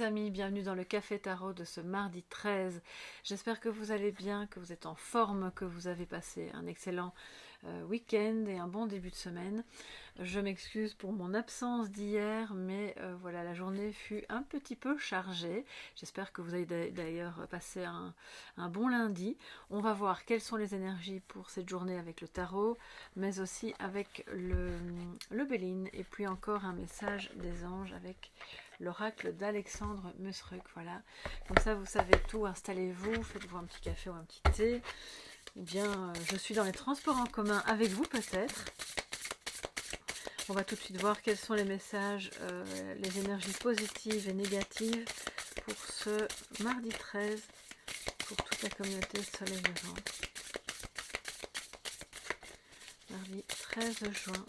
amis, bienvenue dans le Café Tarot de ce mardi 13. J'espère que vous allez bien, que vous êtes en forme, que vous avez passé un excellent week-end et un bon début de semaine. Je m'excuse pour mon absence d'hier, mais voilà, la journée fut un petit peu chargée. J'espère que vous avez d'ailleurs passé un bon lundi. On va voir quelles sont les énergies pour cette journée avec le tarot, mais aussi avec le Béline, et puis encore un message des anges avec l'oracle d'Alexandre Musruck. Voilà, comme ça vous savez tout. Installez-vous, faites-vous un petit café ou un petit thé, ou bien je suis dans les transports en commun avec vous peut-être. On va tout de suite voir quels sont les messages, les énergies positives et négatives pour ce mardi 13 pour toute la communauté Soleil Levant. Mardi 13 juin.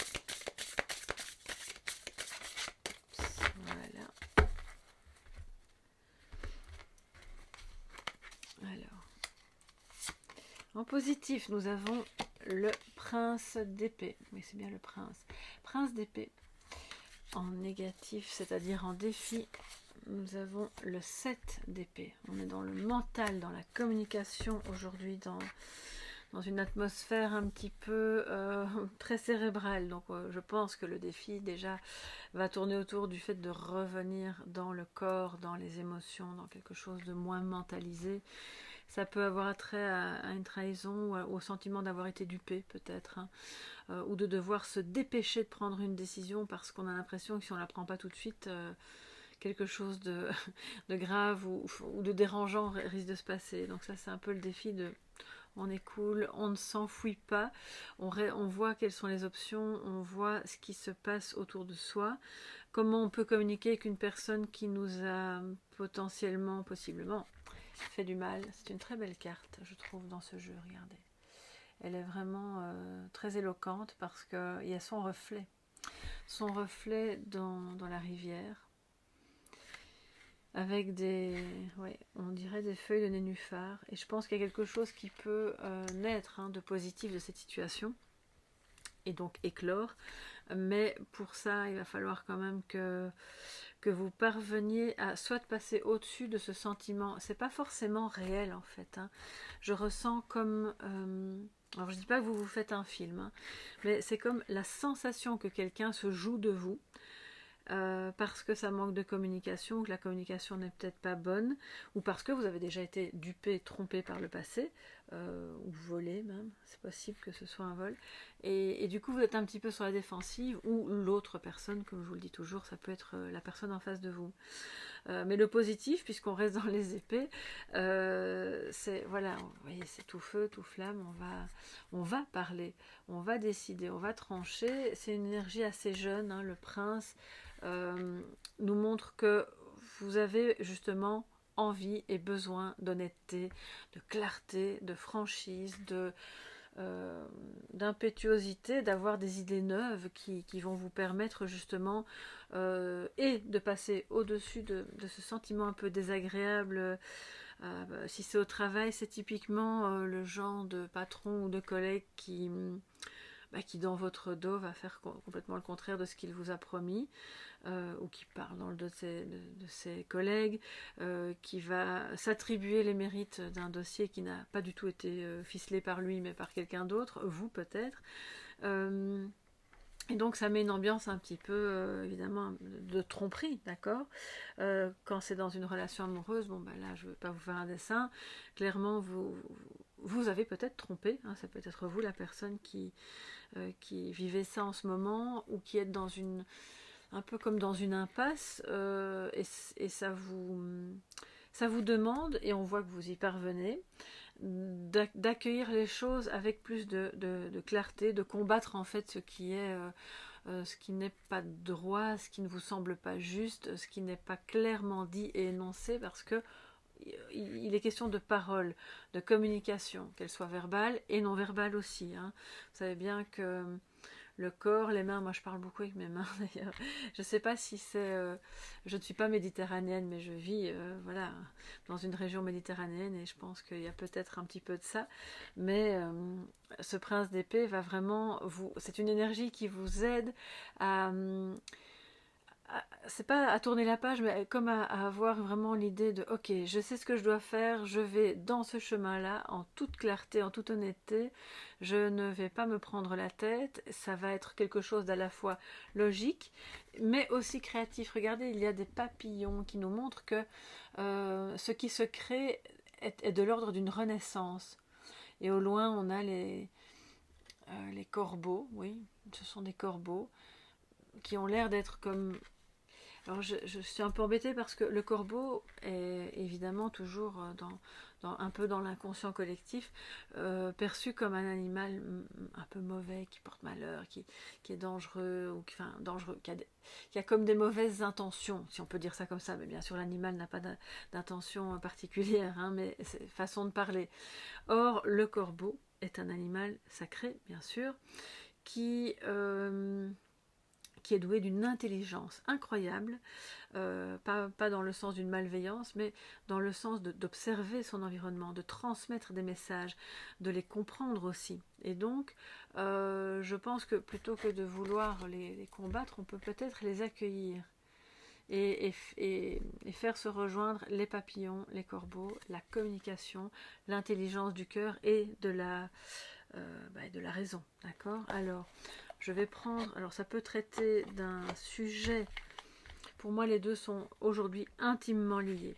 Voilà. Alors, en positif, nous avons le prince d'épée. Oui, c'est bien le prince. Prince d'épée. En négatif, c'est-à-dire en défi, nous avons le 7 d'épée. On est dans le mental, dans la communication aujourd'hui, dans une atmosphère un petit peu très cérébrale. Donc je pense que le défi déjà va tourner autour du fait de revenir dans le corps, dans les émotions, dans quelque chose de moins mentalisé. Ça peut avoir attrait à une trahison ou au sentiment d'avoir été dupé peut-être, hein, ou de devoir se dépêcher de prendre une décision parce qu'on a l'impression que si on ne la prend pas tout de suite, quelque chose de grave ou de dérangeant risque de se passer. Donc ça c'est un peu le défi de on est cool, on ne s'enfuit pas, on voit quelles sont les options, on voit ce qui se passe autour de soi, comment on peut communiquer avec une personne qui nous a potentiellement, possiblement fait du mal. C'est une très belle carte, je trouve, dans ce jeu, regardez. Elle est vraiment très éloquente parce qu'il y a son reflet dans la rivière, avec on dirait des feuilles de nénuphar, et je pense qu'il y a quelque chose qui peut naître de positif de cette situation, et donc éclore, mais pour ça, il va falloir quand même que vous parveniez à soit passer au-dessus de ce sentiment. C'est pas forcément réel en fait, hein. Je ressens comme... alors je dis pas que vous vous faites un film, hein, mais c'est comme la sensation que quelqu'un se joue de vous, parce que ça manque de communication, que la communication n'est peut-être pas bonne, ou parce que vous avez déjà été dupé, trompé par le passé, ou volé même, c'est possible que ce soit un vol, et du coup vous êtes un petit peu sur la défensive, ou l'autre personne, comme je vous le dis toujours, ça peut être la personne en face de vous. Mais le positif, puisqu'on reste dans les épées, c'est, voilà, vous voyez, c'est tout feu, tout flamme, on va parler, on va décider, on va trancher. C'est une énergie assez jeune, hein, le prince nous montre que vous avez justement envie et besoin d'honnêteté, de clarté, de franchise, d'impétuosité, d'avoir des idées neuves qui vont vous permettre justement et de passer au-dessus de ce sentiment un peu désagréable. Si c'est au travail, c'est typiquement le genre de patron ou de collègue qui dans votre dos va faire complètement le contraire de ce qu'il vous a promis, ou qui parle dans le dos de ses collègues, qui va s'attribuer les mérites d'un dossier qui n'a pas du tout été ficelé par lui mais par quelqu'un d'autre, vous peut-être. Et donc ça met une ambiance un petit peu, évidemment, de tromperie, d'accord. Quand c'est dans une relation amoureuse, bon ben là je ne vais pas vous faire un dessin, clairement vous avez peut-être trompé, hein, ça peut être vous la personne qui vivez ça en ce moment, ou qui êtes dans un peu comme dans une impasse, et ça vous demande, et on voit que vous y parvenez, d'accueillir les choses avec plus de clarté, de combattre en fait ce qui n'est pas droit, ce qui ne vous semble pas juste, ce qui n'est pas clairement dit et énoncé, parce que il est question de parole, de communication, qu'elle soit verbale et non verbale aussi, hein. Vous savez bien que le corps, les mains, moi je parle beaucoup avec mes mains d'ailleurs. Je ne sais pas si c'est... je ne suis pas méditerranéenne, mais je vis voilà, dans une région méditerranéenne, et je pense qu'il y a peut-être un petit peu de ça. Mais ce prince d'épée va vraiment... c'est une énergie qui vous aide c'est pas à tourner la page, mais comme à avoir vraiment l'idée de ok, je sais ce que je dois faire, je vais dans ce chemin-là en toute clarté, en toute honnêteté, je ne vais pas me prendre la tête, ça va être quelque chose d'à la fois logique, mais aussi créatif. Regardez, il y a des papillons qui nous montrent que ce qui se crée est de l'ordre d'une renaissance. Et au loin, on a les corbeaux, oui, ce sont des corbeaux qui ont l'air d'être comme... Alors je suis un peu embêtée parce que le corbeau est évidemment toujours un peu dans l'inconscient collectif, perçu comme un animal un peu mauvais, qui porte malheur, qui est dangereux, ou enfin, dangereux, qui a comme des mauvaises intentions, si on peut dire ça comme ça. Mais bien sûr, l'animal n'a pas d'intention particulière, hein, mais c'est façon de parler. Or, le corbeau est un animal sacré, bien sûr, qui est doué d'une intelligence incroyable, pas dans le sens d'une malveillance, mais dans le sens d'observer son environnement, de transmettre des messages, de les comprendre aussi. Et donc, je pense que plutôt que de vouloir les combattre, on peut peut-être les accueillir et faire se rejoindre les papillons, les corbeaux, la communication, l'intelligence du cœur et de la raison. D'accord ? Alors, je vais prendre, alors ça peut traiter d'un sujet, pour moi les deux sont aujourd'hui intimement liés.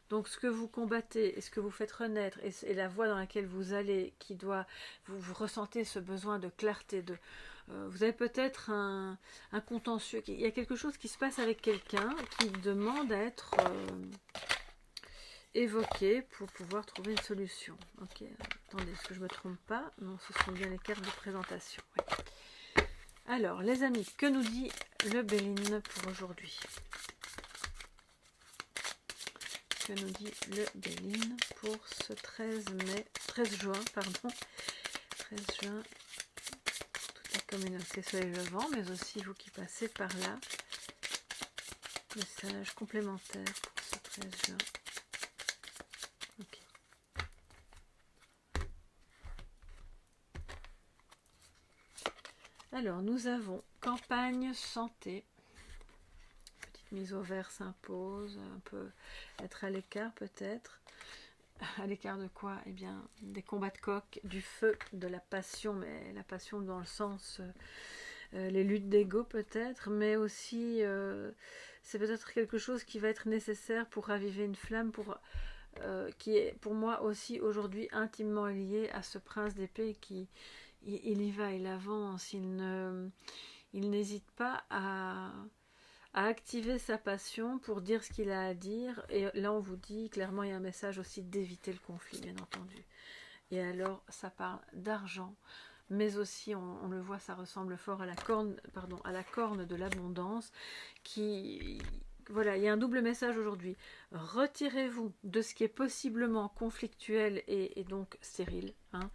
Donc ce que vous combattez et ce que vous faites renaître et la voie dans laquelle vous allez, qui doit, vous ressentez ce besoin de clarté, vous avez peut-être un contentieux, il y a quelque chose qui se passe avec quelqu'un qui demande à être évoqué pour pouvoir trouver une solution. Ok, attendez, est-ce que je ne me trompe pas? Non, ce sont bien les cartes de présentation. Oui. Alors, les amis, que nous dit le Béline pour aujourd'hui? Que nous dit le Béline pour ce 13 juin, pardon, 13 juin, toute la communauté Soleil Levant, mais aussi vous qui passez par là. Message complémentaire pour ce 13 juin. Ok. Alors, nous avons campagne santé. Petite mise au vert s'impose, un peu être à l'écart peut-être. À l'écart de quoi? Eh bien, des combats de coq, du feu, de la passion, mais la passion dans le sens, les luttes d'ego peut-être, mais aussi, c'est peut-être quelque chose qui va être nécessaire pour raviver une flamme, qui est pour moi aussi aujourd'hui intimement lié à ce prince d'épée qui... Il y va, il avance, il n'hésite pas à activer sa passion pour dire ce qu'il a à dire. Et là, on vous dit clairement, il y a un message aussi d'éviter le conflit, bien entendu. Et alors, ça parle d'argent, mais aussi, on le voit, ça ressemble fort à la corne de l'abondance, qui... Voilà, il y a un double message aujourd'hui. Retirez-vous de ce qui est possiblement conflictuel et donc stérile, hein.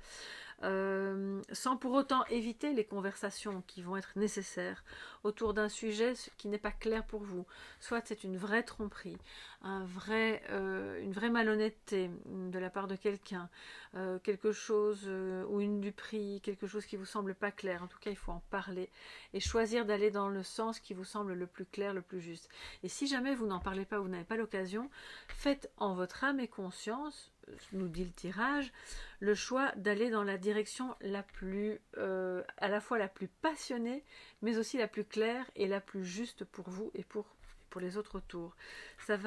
Sans pour autant éviter les conversations qui vont être nécessaires autour d'un sujet qui n'est pas clair pour vous. Soit c'est une vraie tromperie, une vraie malhonnêteté de la part de quelqu'un, quelque chose ou une duperie, quelque chose qui vous semble pas clair. En tout cas, il faut en parler et choisir d'aller dans le sens qui vous semble le plus clair, le plus juste. Et si jamais vous n'en parlez pas, vous n'avez pas l'occasion, faites en votre âme et conscience, nous dit le tirage, le choix d'aller dans la direction la plus, à la fois la plus passionnée, mais aussi la plus claire et la plus juste pour vous et pour les autres autour. Ça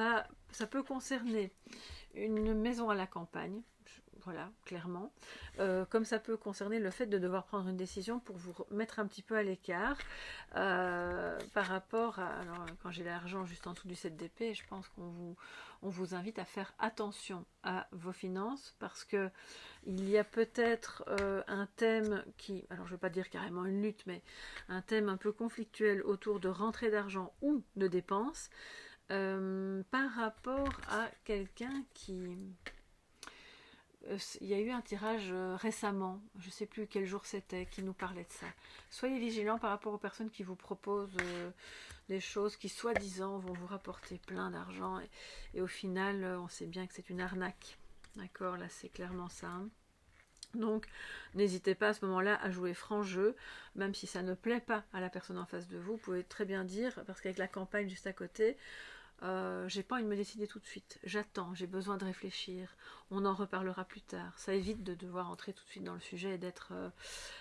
peut concerner une maison à la campagne, voilà, clairement, comme ça peut concerner le fait de devoir prendre une décision pour vous mettre un petit peu à l'écart par rapport à... Alors, quand j'ai l'argent juste en dessous du 7 d'épée, je pense qu'on vous invite à faire attention à vos finances parce que il y a peut-être un thème qui, alors je ne veux pas dire carrément une lutte, mais un thème un peu conflictuel autour de rentrée d'argent ou de dépenses par rapport à quelqu'un qui... Il y a eu un tirage récemment, je ne sais plus quel jour c'était, qui nous parlait de ça. Soyez vigilants par rapport aux personnes qui vous proposent des choses qui soi-disant vont vous rapporter plein d'argent et au final on sait bien que c'est une arnaque. D'accord, là c'est clairement ça. Hein. Donc, n'hésitez pas à ce moment-là à jouer franc jeu, même si ça ne plaît pas à la personne en face de vous. Vous pouvez très bien dire, parce qu'avec la campagne juste à côté, j'ai pas envie de me décider tout de suite. J'attends, j'ai besoin de réfléchir. On en reparlera plus tard. Ça évite de devoir entrer tout de suite dans le sujet et d'être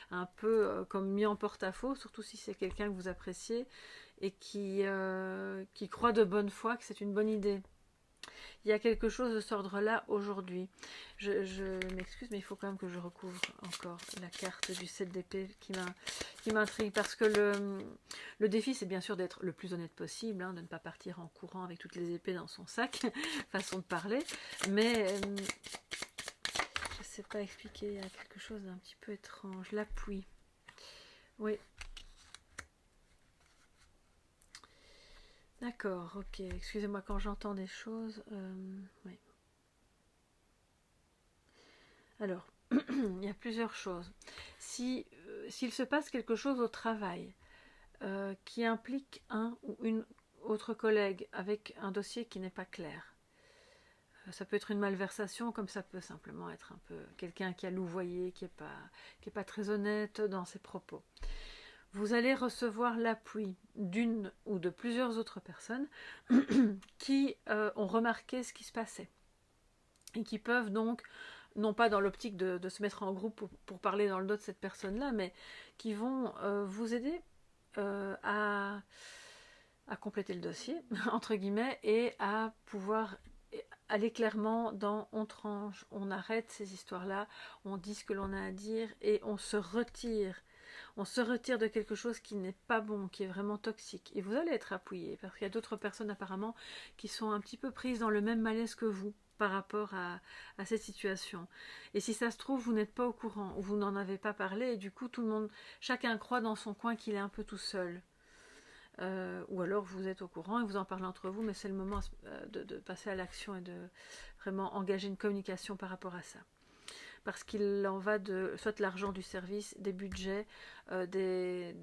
un peu comme mis en porte-à-faux, surtout si c'est quelqu'un que vous appréciez et qui croit de bonne foi que c'est une bonne idée. Il y a quelque chose de cet ordre-là aujourd'hui. Je m'excuse, mais il faut quand même que je recouvre encore la carte du 7 d'épée qui m'intrigue. Parce que le défi, c'est bien sûr d'être le plus honnête possible, hein, de ne pas partir en courant avec toutes les épées dans son sac, façon de parler. Mais je ne sais pas expliquer, il y a quelque chose d'un petit peu étrange. L'appui. Oui. D'accord, ok. Excusez-moi quand j'entends des choses. Oui. Alors, il y a plusieurs choses. S'il se passe quelque chose au travail qui implique un ou une autre collègue avec un dossier qui n'est pas clair, ça peut être une malversation, comme ça peut simplement être un peu quelqu'un qui a louvoyé, qui est pas très honnête dans ses propos. Vous allez recevoir l'appui d'une ou de plusieurs autres personnes qui ont remarqué ce qui se passait et qui peuvent donc, non pas dans l'optique de se mettre en groupe pour parler dans le dos de cette personne-là, mais qui vont vous aider à compléter le dossier, entre guillemets, et à pouvoir aller clairement dans on tranche, on arrête ces histoires-là, on dit ce que l'on a à dire et on se retire. On se retire de quelque chose qui n'est pas bon, qui est vraiment toxique. Et vous allez être appuyé, parce qu'il y a d'autres personnes apparemment qui sont un petit peu prises dans le même malaise que vous par rapport à cette situation. Et si ça se trouve, vous n'êtes pas au courant, ou vous n'en avez pas parlé, et du coup, tout le monde, chacun croit dans son coin qu'il est un peu tout seul. Ou alors vous êtes au courant et vous en parlez entre vous, mais c'est le moment de passer à l'action et de vraiment engager une communication par rapport à ça. Parce qu'il en va de soit l'argent du service, des budgets, des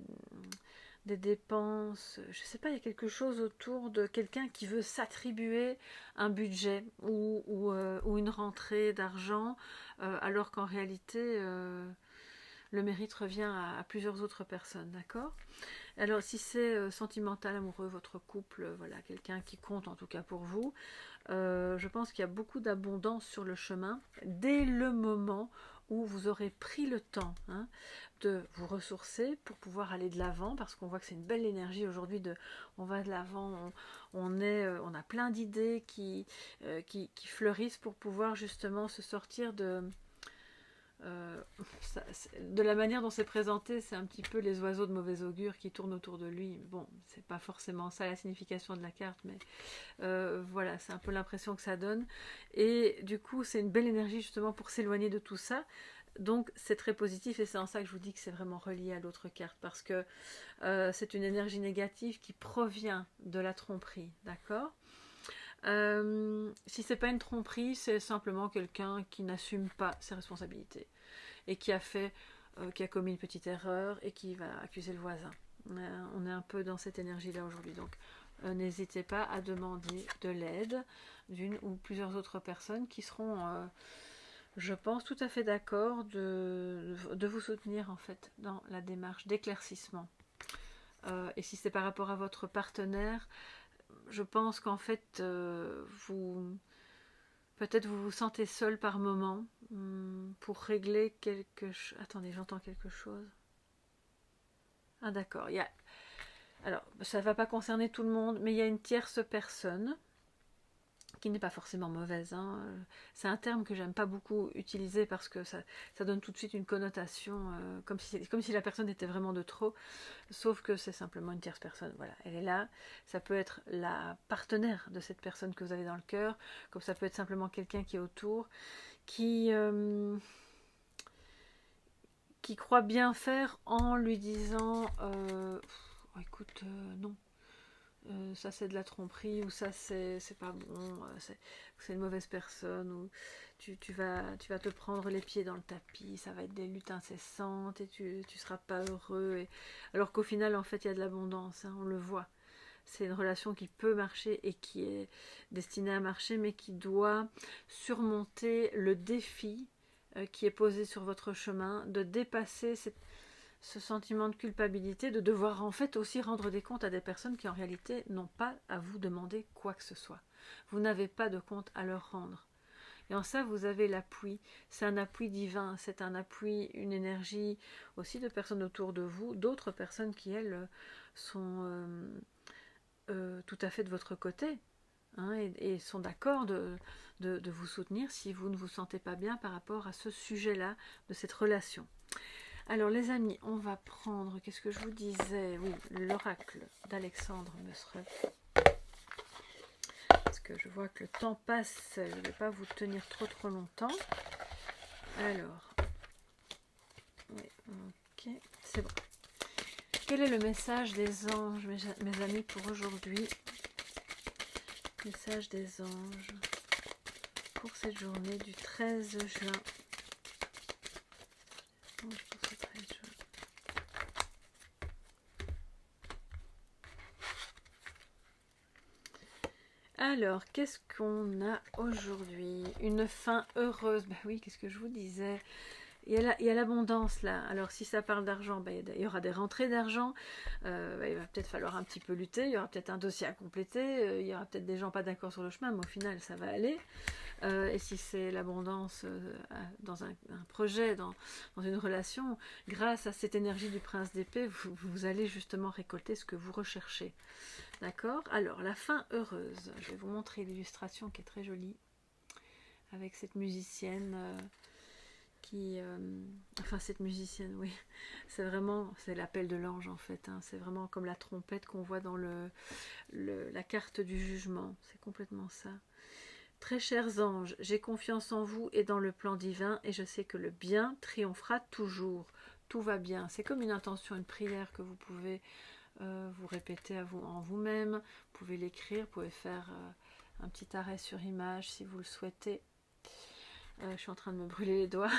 dépenses, je ne sais pas, il y a quelque chose autour de quelqu'un qui veut s'attribuer un budget ou une rentrée d'argent, alors qu'en réalité, le mérite revient à plusieurs autres personnes, d'accord ? Alors, si c'est sentimental, amoureux, votre couple, voilà, quelqu'un qui compte en tout cas pour vous, je pense qu'il y a beaucoup d'abondance sur le chemin dès le moment où vous aurez pris le temps de vous ressourcer pour pouvoir aller de l'avant, parce qu'on voit que c'est une belle énergie aujourd'hui on va de l'avant, on a plein d'idées qui fleurissent pour pouvoir justement se sortir de la manière dont c'est présenté, c'est un petit peu les oiseaux de mauvais augure qui tournent autour de lui. Bon, c'est pas forcément ça la signification de la carte, mais voilà, c'est un peu l'impression que ça donne. Et du coup, c'est une belle énergie justement pour s'éloigner de tout ça. Donc c'est très positif et c'est en ça que je vous dis que c'est vraiment relié à l'autre carte, parce que c'est une énergie négative qui provient de la tromperie, d'accord ? Si c'est pas une tromperie, c'est simplement quelqu'un qui n'assume pas ses responsabilités et qui a commis une petite erreur et qui va accuser le voisin. On est un peu dans cette énergie-là aujourd'hui, donc n'hésitez pas à demander de l'aide d'une ou plusieurs autres personnes qui seront, je pense, tout à fait d'accord de vous soutenir en fait dans la démarche d'éclaircissement. Et si c'est par rapport à votre partenaire, je pense qu'en fait, peut-être vous vous sentez seul par moment pour régler quelque chose. Attendez, j'entends quelque chose. Ah d'accord, alors ça ne va pas concerner tout le monde, mais il y a une tierce personne qui n'est pas forcément mauvaise. C'est un terme que j'aime pas beaucoup utiliser parce que ça donne tout de suite une connotation comme si la personne était vraiment de trop, sauf que c'est simplement une tierce personne. Voilà, elle est là. Ça peut être la partenaire de cette personne que vous avez dans le cœur, comme ça peut être simplement quelqu'un qui est autour, qui croit bien faire en lui disant écoute, non. Ça c'est de la tromperie, ou ça c'est pas bon, c'est une mauvaise personne, ou tu vas te prendre les pieds dans le tapis, ça va être des luttes incessantes et tu seras pas heureux. Alors qu'au final en fait il y a de l'abondance, on le voit. C'est une relation qui peut marcher et qui est destinée à marcher, mais qui doit surmonter le défi qui est posé sur votre chemin, de dépasser ce sentiment de culpabilité, de devoir en fait aussi rendre des comptes à des personnes qui en réalité n'ont pas à vous demander quoi que ce soit. Vous n'avez pas de compte à leur rendre. Et en ça, vous avez l'appui. C'est un appui divin, c'est un appui, une énergie aussi de personnes autour de vous, d'autres personnes qui, elles, sont tout à fait de votre côté, hein, et sont d'accord de vous soutenir si vous ne vous sentez pas bien par rapport à ce sujet-là, de cette relation. Alors les amis, on va prendre, qu'est-ce que je vous disais? Oui, l'oracle d'Alexandre Mesref. Parce que je vois que le temps passe, je ne vais pas vous tenir trop longtemps. Alors, oui, ok, c'est bon. Quel est le message des anges, mes amis, pour aujourd'hui? Message des anges pour cette journée du 13 juin. Ange pour ce 13 juin. Alors, qu'est-ce qu'on a aujourd'hui? Une fin heureuse. Ben oui, qu'est-ce que je vous disais? Il y a l'abondance là. Alors si ça parle d'argent, ben, il y aura des rentrées d'argent. Ben, il va peut-être falloir un petit peu lutter. Il y aura peut-être un dossier à compléter. Il y aura peut-être des gens pas d'accord sur le chemin, mais au final ça va aller. Et si c'est l'abondance dans un projet, dans une relation, grâce à cette énergie du prince d'épée, vous allez justement récolter ce que vous recherchez. D'accord? Alors la fin heureuse. Je vais vous montrer l'illustration qui est très jolie avec cette musicienne. Enfin cette musicienne, oui, c'est l'appel de l'ange en fait, hein. C'est vraiment comme la trompette qu'on voit dans la carte du jugement, c'est complètement ça. Très chers anges, j'ai confiance en vous et dans le plan divin, et je sais que le bien triomphera toujours, tout va bien. C'est comme une intention, une prière que vous pouvez vous répéter en vous-même, vous pouvez l'écrire, vous pouvez faire un petit arrêt sur image si vous le souhaitez. Je suis en train de me brûler les doigts.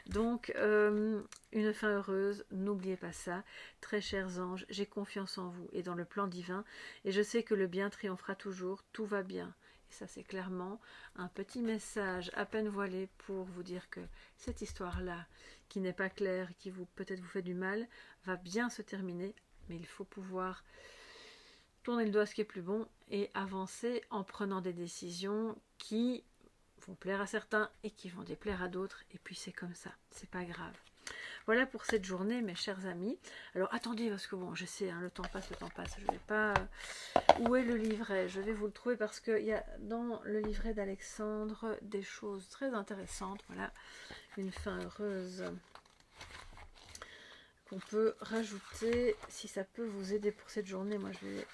Donc, une fin heureuse, n'oubliez pas ça. Très chers anges, j'ai confiance en vous et dans le plan divin, et je sais que le bien triomphera toujours, tout va bien. Et ça, c'est clairement un petit message à peine voilé pour vous dire que cette histoire-là, qui n'est pas claire, qui peut-être vous fait du mal, va bien se terminer, mais il faut pouvoir tourner le dos à ce qui est plus bon et avancer en prenant des décisions qui vont plaire à certains et qui vont déplaire à d'autres, et puis c'est comme ça, c'est pas grave. Voilà pour cette journée, mes chers amis. Alors attendez, parce que bon, je sais, hein, le temps passe, je vais pas... Où est le livret? Je vais vous le trouver parce qu'il y a dans le livret d'Alexandre des choses très intéressantes. Voilà, une fin heureuse qu'on peut rajouter si ça peut vous aider pour cette journée. Moi, je vais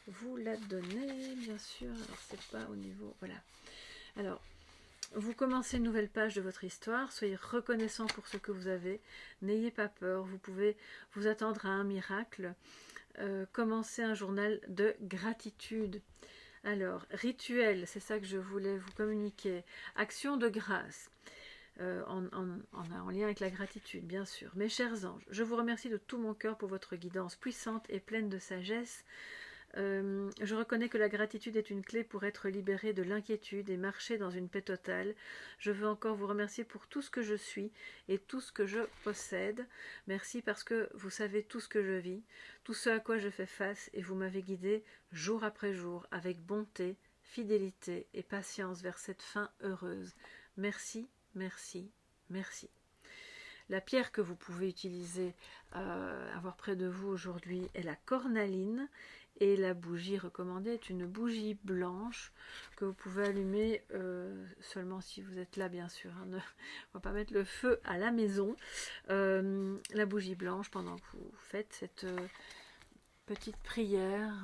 vous la donner, bien sûr. Alors, c'est pas au niveau... Voilà. Alors, vous commencez une nouvelle page de votre histoire, soyez reconnaissant pour ce que vous avez, n'ayez pas peur, vous pouvez vous attendre à un miracle, commencez un journal de gratitude. Alors, rituel, c'est ça que je voulais vous communiquer, action de grâce, en lien avec la gratitude, bien sûr. Mes chers anges, je vous remercie de tout mon cœur pour votre guidance puissante et pleine de sagesse. Je reconnais que la gratitude est une clé pour être libéré de l'inquiétude et marcher dans une paix totale. Je veux encore vous remercier pour tout ce que je suis et tout ce que je possède. Merci parce que vous savez tout ce que je vis, tout ce à quoi je fais face, et vous m'avez guidé jour après jour avec bonté, fidélité et patience vers cette fin heureuse. Merci, merci, merci. La pierre que vous pouvez utiliser, avoir près de vous aujourd'hui, est la cornaline. Et la bougie recommandée est une bougie blanche que vous pouvez allumer seulement si vous êtes là, bien sûr. Hein. On ne va pas mettre le feu à la maison. La bougie blanche pendant que vous faites cette petite prière.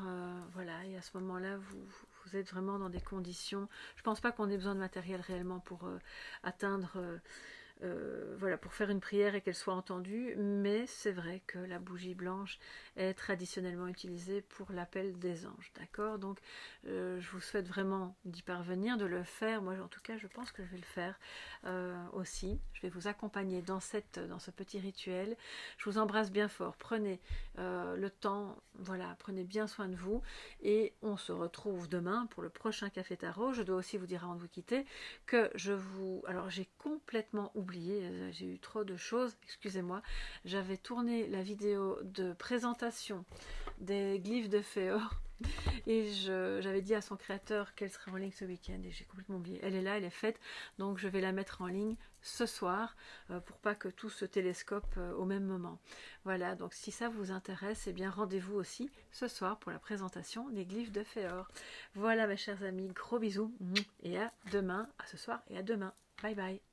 Voilà, et à ce moment-là, vous êtes vraiment dans des conditions. Je ne pense pas qu'on ait besoin de matériel réellement pour atteindre voilà, pour faire une prière et qu'elle soit entendue, mais c'est vrai que la bougie blanche est traditionnellement utilisée pour l'appel des anges, d'accord? Donc je vous souhaite vraiment d'y parvenir, de le faire. Moi en tout cas je pense que je vais le faire aussi. Je vais vous accompagner dans ce petit rituel. Je vous embrasse bien fort, prenez le temps, voilà, prenez bien soin de vous et on se retrouve demain pour le prochain Café Tarot. Je dois aussi vous dire avant de vous quitter que alors j'ai complètement oublié, j'ai eu trop de choses, excusez-moi, j'avais tourné la vidéo de présentation des glyphes de Féor et j'avais dit à son créateur qu'elle serait en ligne ce week-end et j'ai complètement oublié. Elle est là, elle est faite, donc je vais la mettre en ligne ce soir pour pas que tout se télescope au même moment. Voilà, donc si ça vous intéresse, eh bien rendez-vous aussi ce soir pour la présentation des glyphes de Féor. Voilà mes chers amis, gros bisous et à demain, à ce soir et à demain. Bye bye.